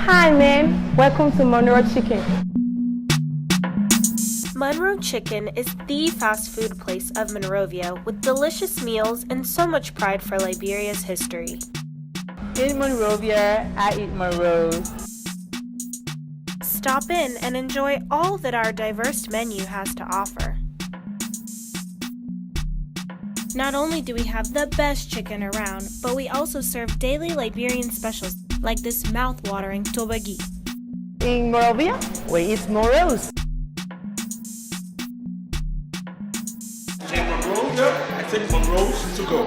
Hi, man. Welcome to Monroe Chicken. Monroe Chicken is the fast food place of Monrovia with delicious meals and so much pride for Liberia's history. In Monrovia, I eat Monroes. Stop in and enjoy all that our diverse menu has to offer. Not only do we have the best chicken around, but we also serve daily Liberian specials like this mouth-watering tobagi. In Monrovia, we eat Monroes. In Monrovia, I take Monroes to go.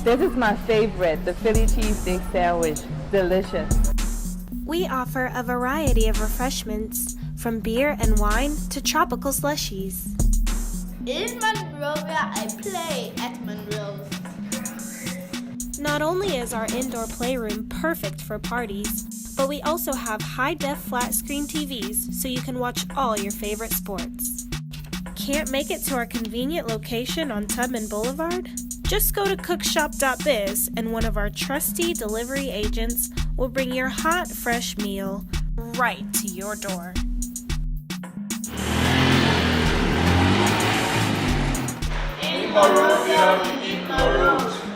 This is my favorite, the Philly cheesesteak sandwich. Delicious. We offer a variety of refreshments, from beer and wine to tropical slushies. In Monrovia, I play at Monroes. Not only is our indoor playroom perfect for parties, but we also have high-def flat-screen TVs so you can watch all your favorite sports. Can't make it to our convenient location on Tubman Boulevard? Just go to Cookshop.biz and one of our trusty delivery agents will bring your hot, fresh meal right to your door. In Monrovia, we eat Monroes.